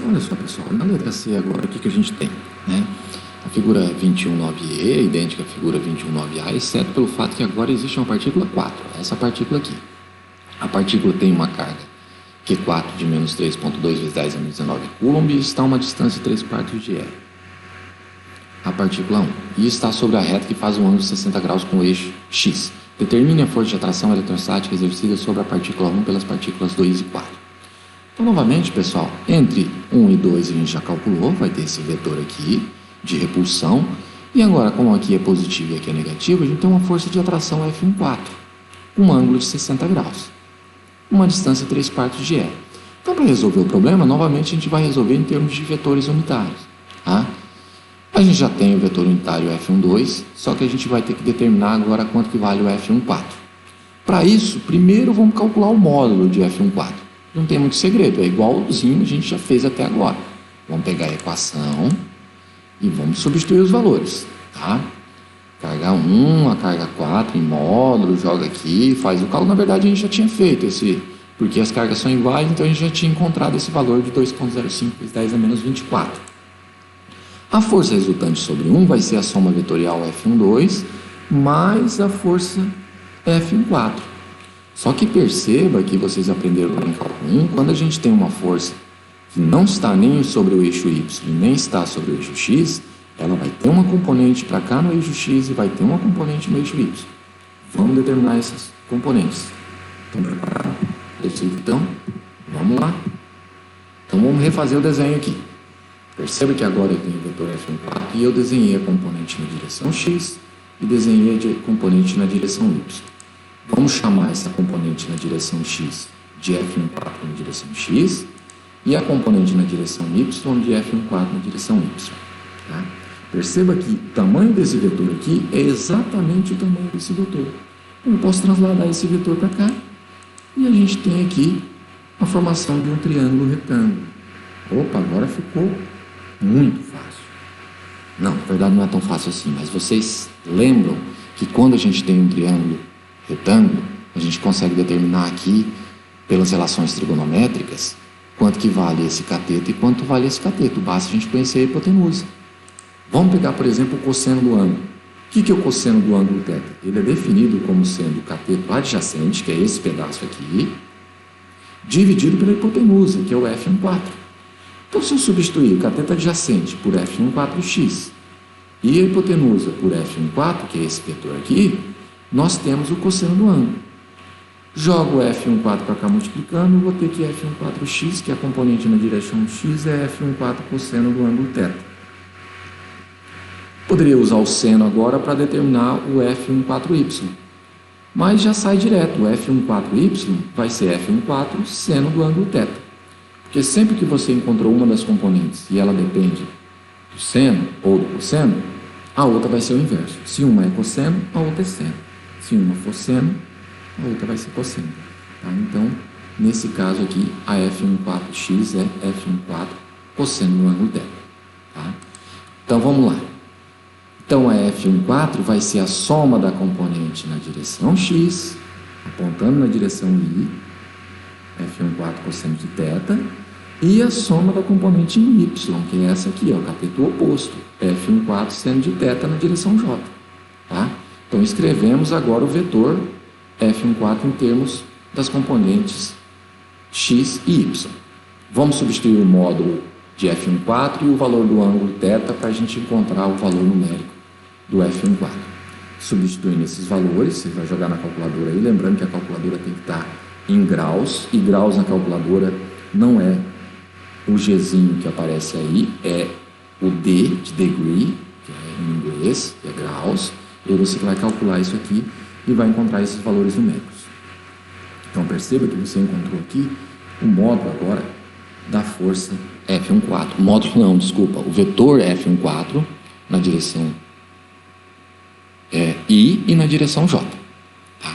Então, olha só, pessoal, na letra C agora, o que a gente tem? Né? A figura 21,9e é idêntica à figura 21,9a, exceto pelo fato que agora existe uma partícula 4, essa partícula aqui. A partícula tem uma carga Q4 de menos 3,2 vezes 10 a menos 19 coulomb e está a uma distância de 3/4 de E. A partícula 1. E está sobre a reta que faz um ângulo de 60 graus com o eixo X. Determine a força de atração eletrostática exercida sobre a partícula 1 pelas partículas 2 e 4. Então, novamente, pessoal, entre 1 e 2 a gente já calculou, vai ter esse vetor aqui de repulsão. E agora, como aqui é positivo e aqui é negativo, a gente tem uma força de atração F14, com um ângulo de 60 graus. Uma distância 3/4 de E. Então, para resolver o problema, novamente a gente vai resolver em termos de vetores unitários. Tá? A gente já tem o vetor unitário F12, só que a gente vai ter que determinar agora quanto que vale o F14. Para isso, primeiro vamos calcular o módulo de F14. Não tem muito segredo, é igualzinho a gente já fez até agora. Vamos pegar a equação e vamos substituir os valores. Tá? Carga 1, a carga 4 em módulo, joga aqui, faz o cálculo. Na verdade, a gente já tinha feito esse, porque as cargas são iguais, então a gente já tinha encontrado esse valor de 2,05 vezes 10 a menos 24. A força resultante sobre 1 vai ser a soma vetorial F12 mais a força F14. Só que perceba que vocês aprenderam lá em cálculo 1, quando a gente tem uma força que não está nem sobre o eixo Y, nem está sobre o eixo X, ela vai ter uma componente para cá no eixo X e vai ter uma componente no eixo Y. Vamos determinar essas componentes. Estão preparados? Então, vamos lá. Então, vamos refazer o desenho aqui. Perceba que agora eu tenho o vetor F14 e eu desenhei a componente na direção X e desenhei a componente na direção Y. Vamos chamar essa componente na direção X de F14 na direção X e a componente na direção Y de F14 na direção Y. Tá? Perceba que o tamanho desse vetor aqui é exatamente o tamanho desse vetor. Eu posso transladar esse vetor para cá e a gente tem aqui a formação de um triângulo retângulo. Opa, agora ficou muito fácil. Não, na verdade não é tão fácil assim, mas vocês lembram que quando a gente tem um triângulo retângulo, a gente consegue determinar aqui, pelas relações trigonométricas, quanto que vale esse cateto e quanto vale esse cateto. Basta a gente conhecer a hipotenusa. Vamos pegar, por exemplo, o cosseno do ângulo. O que é o cosseno do ângulo θ? Ele é definido como sendo o cateto adjacente, que é esse pedaço aqui, dividido pela hipotenusa, que é o F14. Então, se eu substituir o cateto adjacente por F14x e a hipotenusa por F14, que é esse vetor aqui, nós temos o cosseno do ângulo. Jogo o F14 para cá multiplicando, vou ter que F14x, que é a componente na direção x, é F14 cosseno do ângulo θ. Poderia usar o seno agora para determinar o F14y, mas já sai direto, o F14y vai ser F14 seno do ângulo θ. Porque sempre que você encontrou uma das componentes e ela depende do seno ou do cosseno, a outra vai ser o inverso. Se uma é cosseno, a outra é seno. Se uma for seno, a outra vai ser cosseno. Tá? Então, nesse caso aqui, a F14x é F14 cosseno do ângulo θ. Tá? Então, vamos lá. Então, a F14 vai ser a soma da componente na direção x, apontando na direção y, F14 cosseno de θ, e a soma da componente em y, que é essa aqui, ó, o cateto oposto, F14 seno de θ na direção j. Tá? Então, escrevemos agora o vetor F14 em termos das componentes x e y. Vamos substituir o módulo de F14 e o valor do ângulo θ para a gente encontrar o valor numérico do F14. Substituindo esses valores, você vai jogar na calculadora aí, lembrando que a calculadora tem que estar em graus, e graus na calculadora não é o Gzinho que aparece aí, é o D de degree, que é em inglês, que é graus, e você vai calcular isso aqui e vai encontrar esses valores numéricos. Então perceba que você encontrou aqui o módulo agora da força F14. Módulo não, desculpa, o vetor F14 na direção I e na direção J. Tá?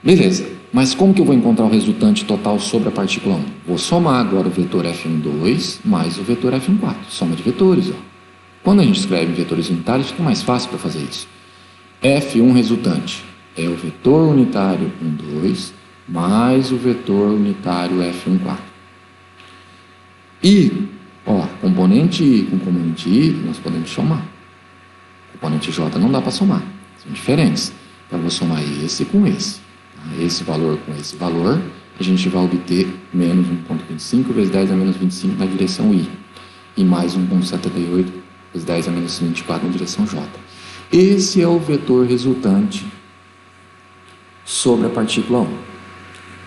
Beleza, mas como que eu vou encontrar o resultante total sobre a partícula 1? Vou somar agora o vetor F12 mais o vetor F14, soma de vetores. Ó. Quando a gente escreve em vetores unitários, fica mais fácil para fazer isso. F1 resultante é o vetor unitário 12 mais o vetor unitário F14. E, componente I com componente I, nós podemos somar. Componente J não dá para somar, são diferentes. Então, eu vou somar esse com esse. Tá? Esse valor com esse valor, a gente vai obter menos 1,25 vezes 10 a menos 25 na direção I. E mais 1,78 vezes 10 a menos 24 na direção J. Esse é o vetor resultante sobre a partícula 1.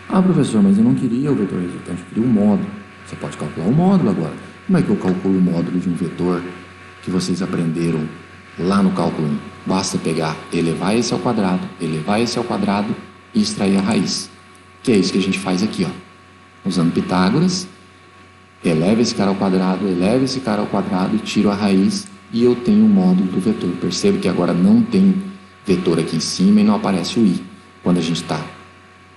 Ah, professor, mas eu não queria o vetor resultante, eu queria o módulo. Você pode calcular o módulo agora. Como é que eu calculo o módulo de um vetor que vocês aprenderam lá no cálculo 1? Basta pegar, elevar esse ao quadrado e extrair a raiz. Que é isso que a gente faz aqui, usando Pitágoras. Eleva esse cara ao quadrado, e tiro a raiz e eu tenho o módulo do vetor. Percebe que agora não tem vetor aqui em cima e não aparece o i. Quando a gente está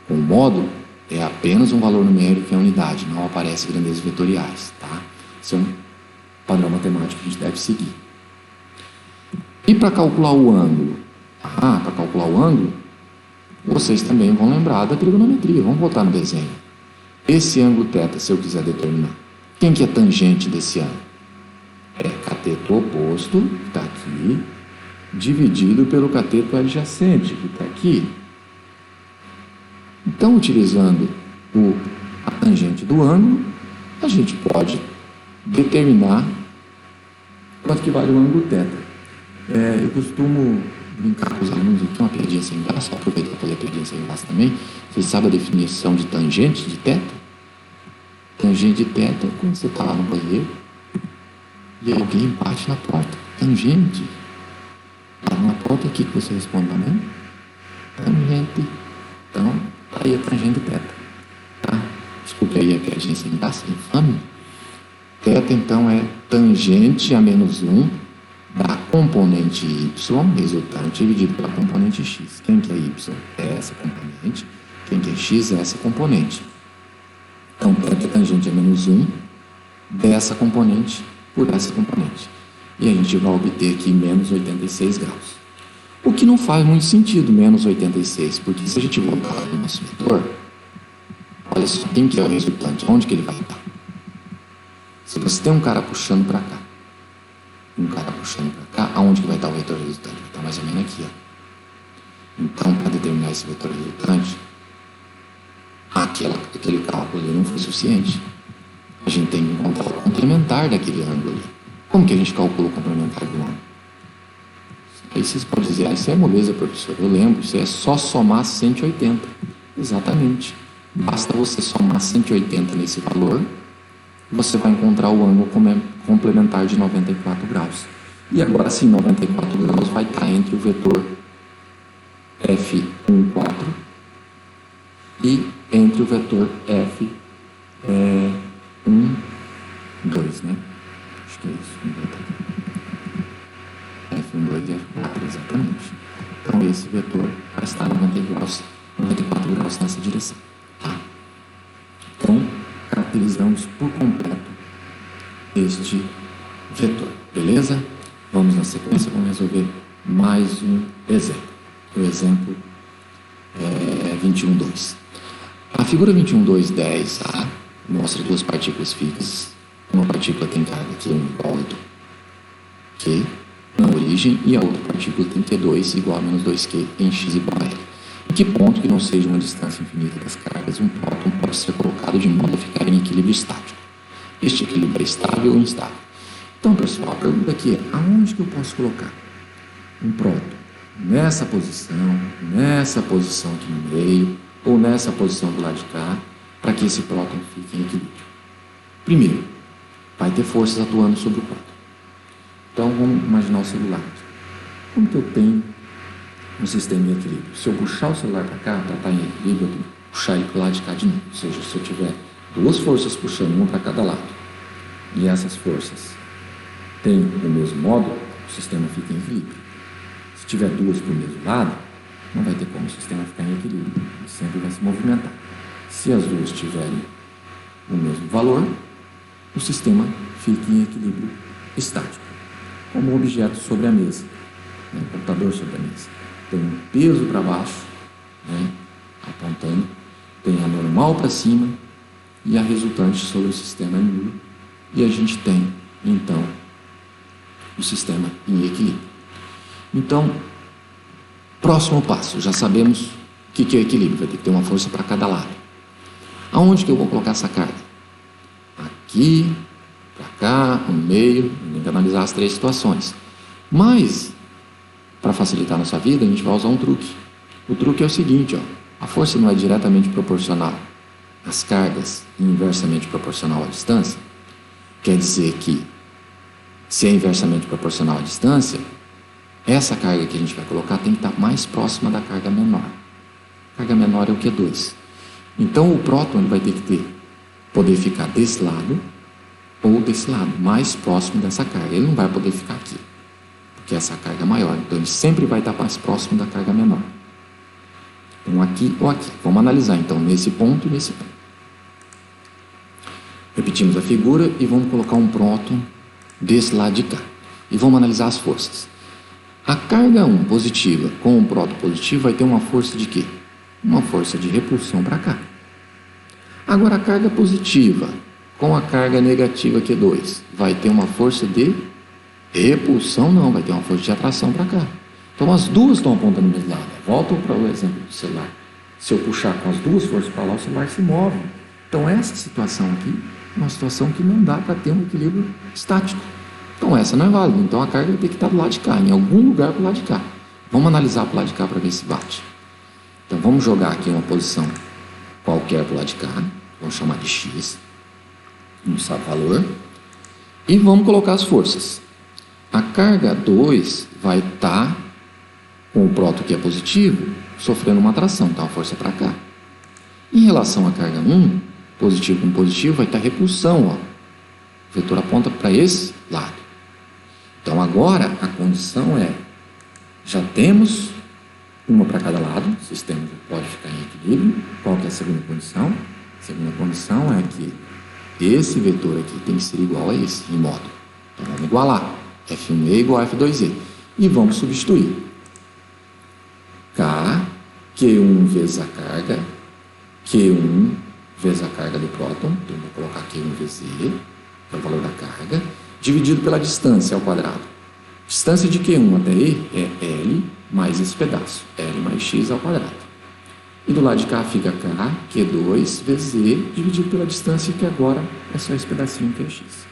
com o módulo, é apenas um valor numérico e a unidade, não aparece grandezas vetoriais. Tá? Esse é um padrão matemático que a gente deve seguir. E para calcular o ângulo? Para calcular o ângulo, vocês também vão lembrar da trigonometria. Vamos voltar no desenho. Esse ângulo θ, se eu quiser determinar, quem que é tangente desse ângulo? É cateto oposto, que está aqui, dividido pelo cateto adjacente, que está aqui. Então, utilizando a tangente do ângulo, a gente pode determinar quanto que vale o ângulo θ. Eu costumo brincar com os alunos aqui, uma piadinha sem graça, aproveitar para fazer a piadinha sem graça também. Vocês sabem a definição de tangente de θ? Tangente de θ é quando você está lá no banheiro e alguém bate na porta. Tangente. Na porta aqui que você responde lá mesmo? Tangente. Então, tá aí a tangente de θ. Tá? Desculpe aí a piadinha sem graça, infame. θ, então, é tangente a menos 1 da componente y, resultante, dividido pela componente x. Quem que é y? É essa componente. Quem que é x? É essa componente. Então, θ é tangente a menos 1 dessa componente por essa componente. E a gente vai obter aqui menos 86 graus. O que não faz muito sentido, menos 86, porque se a gente voltar no nosso vetor, olha só, quem que é o resultante? Onde que ele vai estar? Se você tem um cara puxando para cá, aonde que vai estar o vetor resultante? Vai estar mais ou menos aqui, Então, para determinar esse vetor resultante, aquele cálculo ali não foi suficiente. A gente tem que encontrar o complementar daquele ângulo ali. Como que a gente calcula o complementar do ângulo? Aí vocês podem dizer, isso é moleza, professor. Eu lembro, isso é só somar 180. Exatamente. Basta você somar 180 nesse valor, você vai encontrar o ângulo complementar de 94 graus. E agora sim, 94 graus vai estar entre o vetor F14 e entre o vetor F12, né? Acho que é isso. F12 e F4, exatamente. Então, esse vetor vai estar 94 graus nessa direção. Tá? Então, caracterizamos por completo este vetor. Beleza? Vamos na sequência, vamos resolver mais um exemplo. O exemplo é 21.2. A figura 21.2.10a mostra duas partículas fixas. Uma partícula tem carga Q1 igual a 8Q na origem e a outra partícula tem Q2 igual a menos 2Q em x igual a L. Em que ponto que não seja uma distância infinita das cargas, um próton pode ser colocado de modo a ficar em equilíbrio estático. Este equilíbrio é estável ou instável? Então, pessoal, a pergunta aqui é, aonde que eu posso colocar um próton? Nessa posição aqui no meio, ou nessa posição do lado de cá, para que esse próton fique em equilíbrio. Primeiro, vai ter forças atuando sobre o próton. Então, vamos imaginar o celular. Como que eu tenho um sistema em equilíbrio? Se eu puxar o celular para cá, para estar em equilíbrio, eu tenho que puxar ele para o lado de cá de novo. Ou seja, se eu tiver duas forças puxando, uma para cada lado, e essas forças têm o mesmo módulo, o sistema fica em equilíbrio. Se tiver duas para o mesmo lado, não vai ter como o sistema ficar em equilíbrio. Ele sempre vai se movimentar. Se as duas tiverem o mesmo valor, o sistema fica em equilíbrio estático. Como um objeto sobre a mesa, um computador sobre a mesa. Tem um peso para baixo, apontando, tem a normal para cima e a resultante sobre o sistema é nulo, e a gente tem, então, o sistema em equilíbrio. Então, próximo passo, já sabemos o que é o equilíbrio, vai ter que ter uma força para cada lado. Aonde que eu vou colocar essa carga? Aqui, para cá, no meio, tem que analisar as três situações. Mas, para facilitar a nossa vida, a gente vai usar um truque. O truque é o seguinte, a força não é diretamente proporcional às cargas e inversamente proporcional à distância. Quer dizer que, se é inversamente proporcional à distância, essa carga que a gente vai colocar tem que estar mais próxima da carga menor. A carga menor é o Q2. Então, o próton ele vai ter que poder ficar desse lado ou desse lado, mais próximo dessa carga. Ele não vai poder ficar aqui, porque essa carga é maior. Então, ele sempre vai estar mais próximo da carga menor. Então, aqui ou aqui. Vamos analisar, então, nesse ponto e nesse ponto. Repetimos a figura e vamos colocar um próton desse lado de cá. E vamos analisar as forças. A carga 1 positiva com o próton positivo vai ter uma força de quê? Uma força de repulsão para cá. Agora, a carga positiva com a carga negativa Q2 vai ter uma força de repulsão? Não, vai ter uma força de atração para cá. Então, as duas estão apontando no mesmo lado. Volta para o exemplo do celular. Se eu puxar com as duas forças para lá, o celular se move. Então, essa situação aqui é uma situação que não dá para ter um equilíbrio estático. Então, essa não é válida. Então, a carga vai ter que estar do lado de cá, em algum lugar para o lado de cá. Vamos analisar para o lado de cá para ver se bate. Então, vamos jogar aqui uma posição qualquer para o lado de cá. Vamos chamar de X. Não sabe o valor. E vamos colocar as forças. A carga 2 vai estar com o próton que é positivo, sofrendo uma atração. Então, a força para cá. Em relação à carga 1, positivo com positivo, vai estar repulsão. O vetor aponta para esse lado. Então, agora, a condição é, já temos uma para cada lado, o sistema já pode ficar em equilíbrio. Qual que é a segunda condição? A segunda condição é que esse vetor aqui tem que ser igual a esse, em modo. Então, vamos igualar. F1E igual a F2E. E vamos substituir. K, Q1 vezes a carga, Q1 vezes a carga do próton, então vou colocar Q1 vezes E, que é o valor da carga, dividido pela distância ao quadrado. Distância de Q1 até E é L mais esse pedaço, L mais X ao quadrado. E do lado de cá fica K, Q2 vezes E, dividido pela distância, que agora é só esse pedacinho que é X.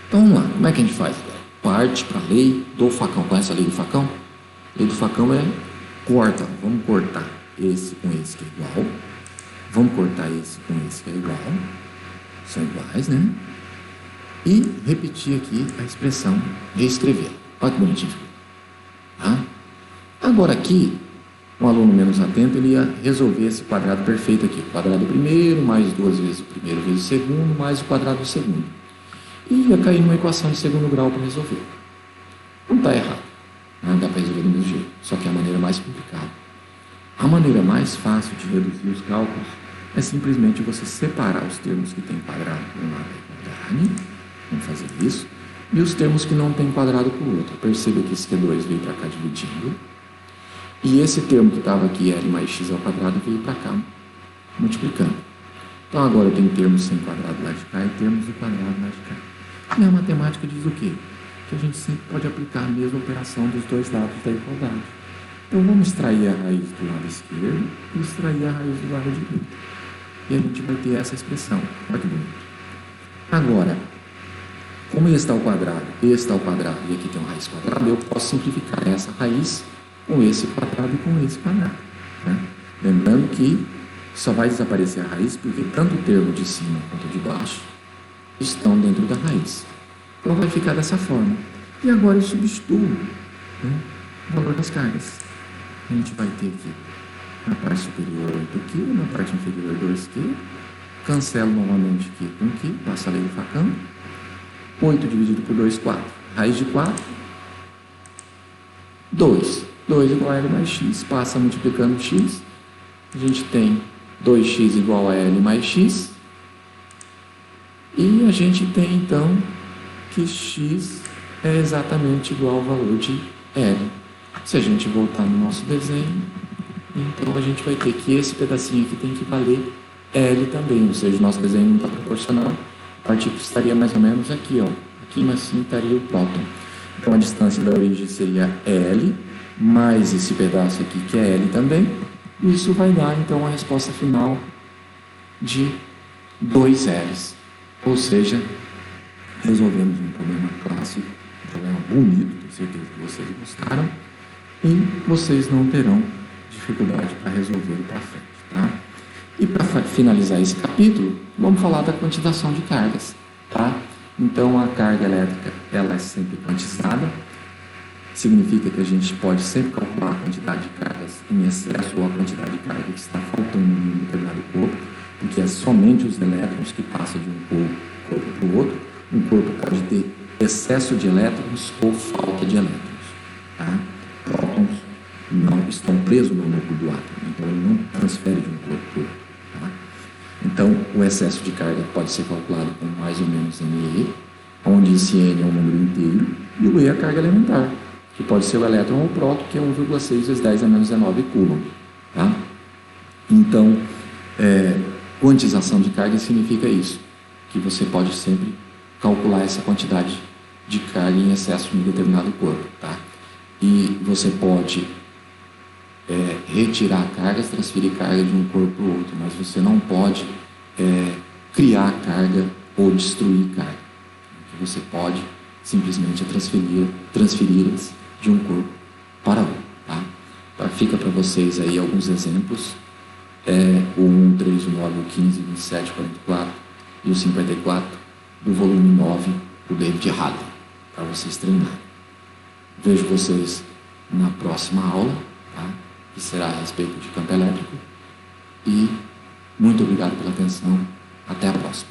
Então vamos lá, como é que a gente faz agora? Parte para a lei do facão. Conhece a lei do facão? A lei do facão é corta. Vamos cortar esse com esse que é igual. Vamos cortar esse com esse que é igual. São iguais, né? E repetir aqui a expressão, reescrever. Olha que bonitinho. Tá? Agora aqui, um aluno menos atento, ele ia resolver esse quadrado perfeito aqui. O quadrado do primeiro, mais duas vezes o primeiro vezes o segundo, mais o quadrado do segundo. E ia cair numa equação de segundo grau para resolver. Não está errado. Não dá para resolver do mesmo jeito. Só que é a maneira mais complicada. A maneira mais fácil de reduzir os cálculos é simplesmente você separar os termos que têm quadrado por um lado da igualdade. Vamos fazer isso. E os termos que não têm quadrado por outro. Perceba que esse Q2 veio para cá dividindo. E esse termo que estava aqui, L mais X ao quadrado, veio para cá multiplicando. Então agora eu tenho termos sem quadrado lá de cá e termos do quadrado lá de cá. E a matemática diz o quê? Que a gente sempre pode aplicar a mesma operação dos dois lados da igualdade. Então vamos extrair a raiz do lado esquerdo e extrair a raiz do lado direito. E a gente vai ter essa expressão. Olha que bonito. Agora, como esse está ao quadrado, esse está ao quadrado e aqui tem uma raiz quadrada, eu posso simplificar essa raiz com esse quadrado e com esse quadrado. Né? Lembrando que só vai desaparecer a raiz porque tanto o termo de cima quanto o de baixo estão dentro da raiz. Então vai ficar dessa forma. E agora eu substituo, né, o valor das cargas. A gente vai ter aqui na parte superior 8Q, na parte inferior 2Q. Cancelo novamente Q com Q, passa a lei do facão. 8 dividido por 2, 4. Raiz de 4, 2. 2 igual a L mais X. Passa multiplicando X. A gente tem 2x igual a L mais X. E a gente tem, então, que x é exatamente igual ao valor de L. Se a gente voltar no nosso desenho, então a gente vai ter que esse pedacinho aqui tem que valer L também, ou seja, o nosso desenho não está proporcional, a partícula estaria mais ou menos aqui, ó. Aqui assim estaria o próton. Então a distância da origem seria L, mais esse pedaço aqui que é L também. E isso vai dar então a resposta final de 2 L's. Ou seja, resolvemos um problema clássico, um problema bonito, tenho certeza que vocês gostaram. E vocês não terão dificuldade para resolver para frente, tá? E para finalizar esse capítulo, vamos falar da quantização de cargas, tá? Então, a carga elétrica, ela é sempre quantizada, significa que a gente pode sempre calcular a quantidade de cargas em excesso ou a quantidade de carga que está faltando em um determinado corpo, porque é somente os elétrons que passam de um corpo para o outro. Um corpo pode ter excesso de elétrons ou falta de elétrons, tá? Prótons não estão presos no núcleo do átomo, então ele não transfere de um corpo para o outro. Tá? Então, o excesso de carga pode ser calculado com mais ou menos ME, onde esse N é um número inteiro, e o E é a carga elementar, que pode ser o elétron ou o próton, que é 1,6 vezes 10 a menos 19 coulomb. Tá? Então, quantização de carga significa isso, que você pode sempre calcular essa quantidade de carga em excesso em um determinado corpo. Tá? E você pode retirar cargas, transferir carga de um corpo para o outro, mas você não pode criar carga ou destruir carga. O que você pode simplesmente transferi-las de um corpo para outro. Tá? Fica para vocês aí alguns exemplos, o 1, 3, o 9, o 15, o 27, o 44 e o 54 do volume 9 do David Hadley, para vocês treinarem. Vejo vocês na próxima aula, tá? Que será a respeito de campo elétrico. E muito obrigado pela atenção. Até a próxima.